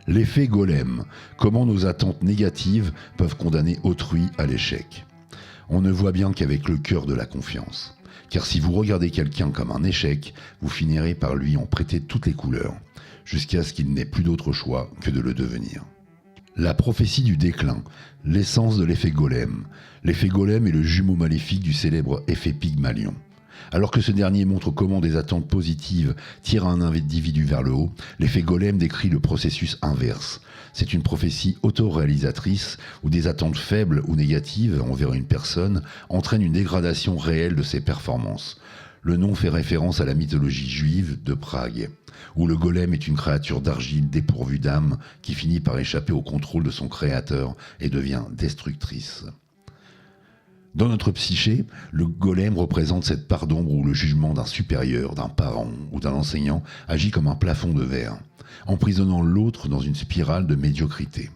L'effet golem. Comment nos attentes négatives peuvent condamner autrui à l'échec. On ne voit bien qu'avec le cœur de la confiance. Car si vous regardez quelqu'un comme un échec, vous finirez par lui en prêter toutes les couleurs, jusqu'à ce qu'il n'ait plus d'autre choix que de le devenir. La prophétie du déclin, l'essence de l'effet golem. L'effet golem est le jumeau maléfique du célèbre effet Pygmalion. Alors que ce dernier montre comment des attentes positives tirent un individu vers le haut, l'effet golem décrit le processus inverse. C'est une prophétie autoréalisatrice où des attentes faibles ou négatives envers une personne entraînent une dégradation réelle de ses performances. Le nom fait référence à la mythologie juive de Prague, où le golem est une créature d'argile dépourvue d'âme qui finit par échapper au contrôle de son créateur et devient destructrice. Dans notre psyché, le golem représente cette part d'ombre où le jugement d'un supérieur, d'un parent ou d'un enseignant agit comme un plafond de verre, emprisonnant l'autre dans une spirale de médiocrité.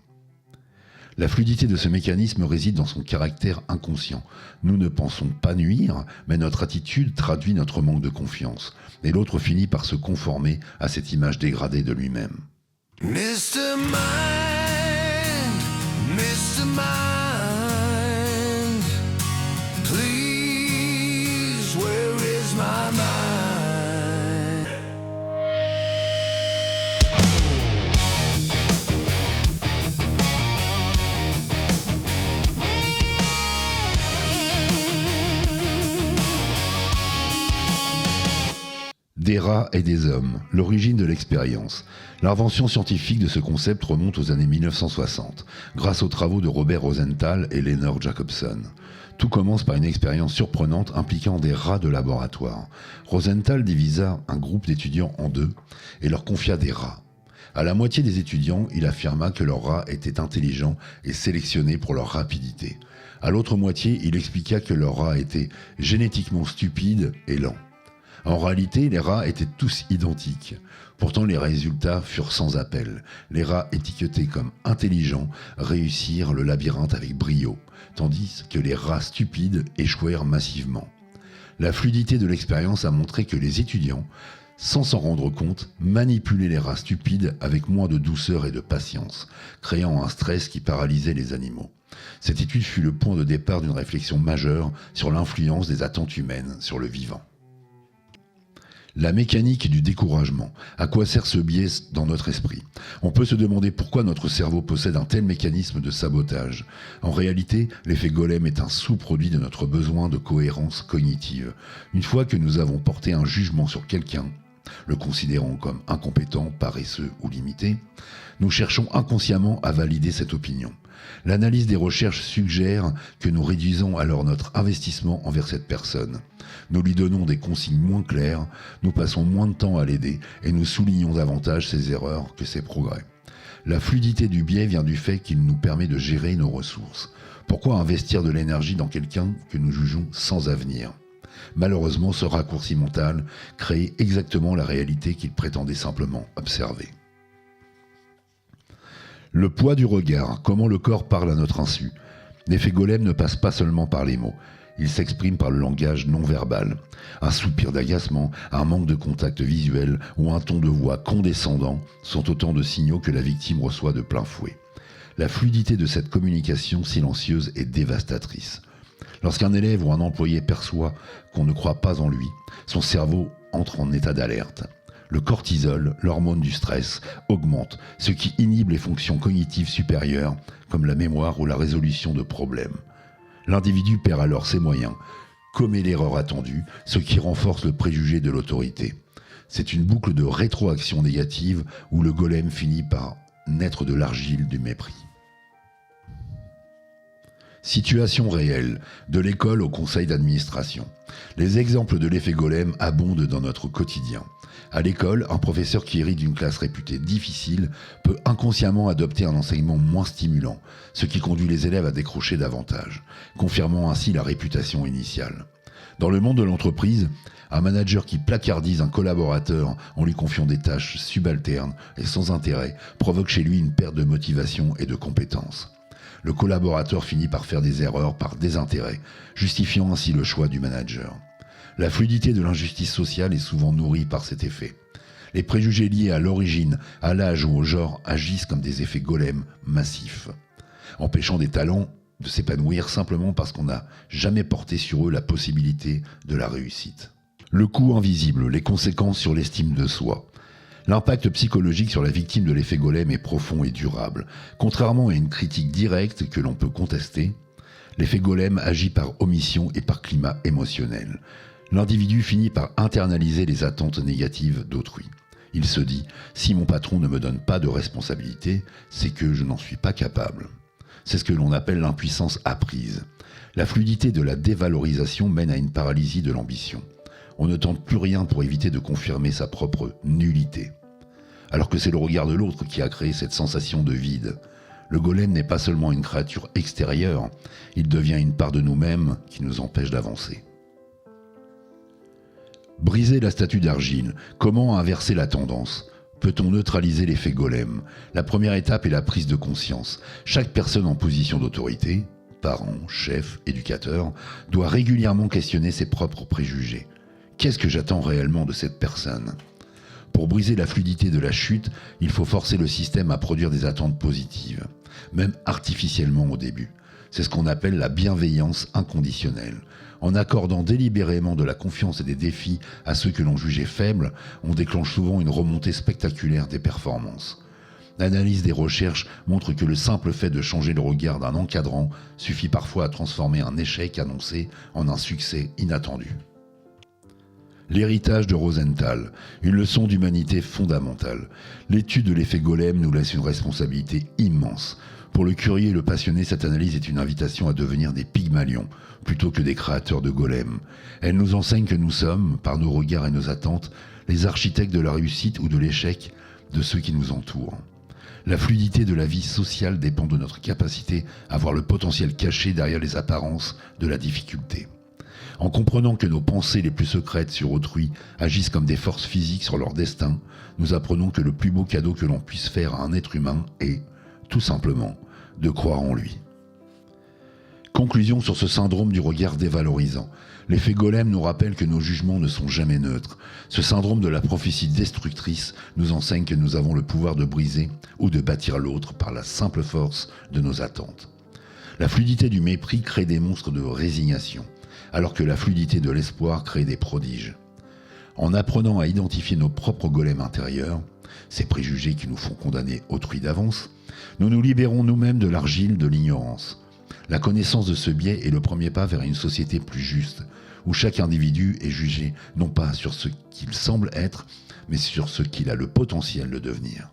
La fluidité de ce mécanisme réside dans son caractère inconscient. Nous ne pensons pas nuire, mais notre attitude traduit notre manque de confiance, et l'autre finit par se conformer à cette image dégradée de lui-même. Mr. Mind, Mr. Mind, please, where is my mind? Des rats et des hommes, l'origine de l'expérience. L'invention scientifique de ce concept remonte aux années 1960, grâce aux travaux de Robert Rosenthal et Leonard Jacobson. Tout commence par une expérience surprenante impliquant des rats de laboratoire. Rosenthal divisa un groupe d'étudiants en deux et leur confia des rats. À la moitié des étudiants, il affirma que leurs rats étaient intelligents et sélectionnés pour leur rapidité. À l'autre moitié, il expliqua que leurs rats étaient génétiquement stupides et lents. En réalité, les rats étaient tous identiques. Pourtant, les résultats furent sans appel. Les rats étiquetés comme intelligents réussirent le labyrinthe avec brio, tandis que les rats stupides échouèrent massivement. La fluidité de l'expérience a montré que les étudiants, sans s'en rendre compte, manipulaient les rats stupides avec moins de douceur et de patience, créant un stress qui paralysait les animaux. Cette étude fut le point de départ d'une réflexion majeure sur l'influence des attentes humaines sur le vivant. La mécanique du découragement. À quoi sert ce biais dans notre esprit ? On peut se demander pourquoi notre cerveau possède un tel mécanisme de sabotage. En réalité, l'effet golem est un sous-produit de notre besoin de cohérence cognitive. Une fois que nous avons porté un jugement sur quelqu'un, le considérant comme incompétent, paresseux ou limité, nous cherchons inconsciemment à valider cette opinion. L'analyse des recherches suggère que nous réduisons alors notre investissement envers cette personne. Nous lui donnons des consignes moins claires, nous passons moins de temps à l'aider et nous soulignons davantage ses erreurs que ses progrès. La fluidité du biais vient du fait qu'il nous permet de gérer nos ressources. Pourquoi investir de l'énergie dans quelqu'un que nous jugeons sans avenir ? Malheureusement, ce raccourci mental crée exactement la réalité qu'il prétendait simplement observer. Le poids du regard, comment le corps parle à notre insu. L'effet golem ne passe pas seulement par les mots, il s'exprime par le langage non verbal. Un soupir d'agacement, un manque de contact visuel ou un ton de voix condescendant sont autant de signaux que la victime reçoit de plein fouet. La fluidité de cette communication silencieuse est dévastatrice. Lorsqu'un élève ou un employé perçoit qu'on ne croit pas en lui, son cerveau entre en état d'alerte. Le cortisol, l'hormone du stress, augmente, ce qui inhibe les fonctions cognitives supérieures, comme la mémoire ou la résolution de problèmes. L'individu perd alors ses moyens, commet l'erreur attendue, ce qui renforce le préjugé de l'autorité. C'est une boucle de rétroaction négative où le golem finit par naître de l'argile du mépris. Situation réelle, de l'école au conseil d'administration. Les exemples de l'effet golem abondent dans notre quotidien. À l'école, un professeur qui hérite d'une classe réputée difficile peut inconsciemment adopter un enseignement moins stimulant, ce qui conduit les élèves à décrocher davantage, confirmant ainsi la réputation initiale. Dans le monde de l'entreprise, un manager qui placardise un collaborateur en lui confiant des tâches subalternes et sans intérêt provoque chez lui une perte de motivation et de compétences. Le collaborateur finit par faire des erreurs par désintérêt, justifiant ainsi le choix du manager. La fluidité de l'injustice sociale est souvent nourrie par cet effet. Les préjugés liés à l'origine, à l'âge ou au genre agissent comme des effets golems massifs, empêchant des talents de s'épanouir simplement parce qu'on n'a jamais porté sur eux la possibilité de la réussite. Le coût invisible, les conséquences sur l'estime de soi. L'impact psychologique sur la victime de l'effet golem est profond et durable. Contrairement à une critique directe que l'on peut contester, l'effet golem agit par omission et par climat émotionnel. L'individu finit par internaliser les attentes négatives d'autrui. Il se dit « si mon patron ne me donne pas de responsabilité, c'est que je n'en suis pas capable ». C'est ce que l'on appelle l'impuissance apprise. La fluidité de la dévalorisation mène à une paralysie de l'ambition. On ne tente plus rien pour éviter de confirmer sa propre nullité. Alors que c'est le regard de l'autre qui a créé cette sensation de vide. Le golem n'est pas seulement une créature extérieure, il devient une part de nous-mêmes qui nous empêche d'avancer. Briser la statue d'argile, comment inverser la tendance ? Peut-on neutraliser l'effet golem ? La première étape est la prise de conscience. Chaque personne en position d'autorité, parent, chef, éducateur, doit régulièrement questionner ses propres préjugés. Qu'est-ce que j'attends réellement de cette personne ? Pour briser la fluidité de la chute, il faut forcer le système à produire des attentes positives, même artificiellement au début. C'est ce qu'on appelle la bienveillance inconditionnelle. En accordant délibérément de la confiance et des défis à ceux que l'on jugeait faibles, on déclenche souvent une remontée spectaculaire des performances. L'analyse des recherches montre que le simple fait de changer le regard d'un encadrant suffit parfois à transformer un échec annoncé en un succès inattendu. L'héritage de Rosenthal, une leçon d'humanité fondamentale. L'étude de l'effet golem nous laisse une responsabilité immense. Pour le curieux et le passionné, cette analyse est une invitation à devenir des Pygmalions, plutôt que des créateurs de golems. Elle nous enseigne que nous sommes, par nos regards et nos attentes, les architectes de la réussite ou de l'échec de ceux qui nous entourent. La fluidité de la vie sociale dépend de notre capacité à voir le potentiel caché derrière les apparences de la difficulté. En comprenant que nos pensées les plus secrètes sur autrui agissent comme des forces physiques sur leur destin, nous apprenons que le plus beau cadeau que l'on puisse faire à un être humain est, tout simplement, de croire en lui. Conclusion sur ce syndrome du regard dévalorisant. L'effet golem nous rappelle que nos jugements ne sont jamais neutres. Ce syndrome de la prophétie destructrice nous enseigne que nous avons le pouvoir de briser ou de bâtir l'autre par la simple force de nos attentes. La fluidité du mépris crée des monstres de résignation, alors que la fluidité de l'espoir crée des prodiges. En apprenant à identifier nos propres golems intérieurs, ces préjugés qui nous font condamner autrui d'avance, nous nous libérons nous-mêmes de l'argile de l'ignorance. La connaissance de ce biais est le premier pas vers une société plus juste, où chaque individu est jugé non pas sur ce qu'il semble être, mais sur ce qu'il a le potentiel de devenir.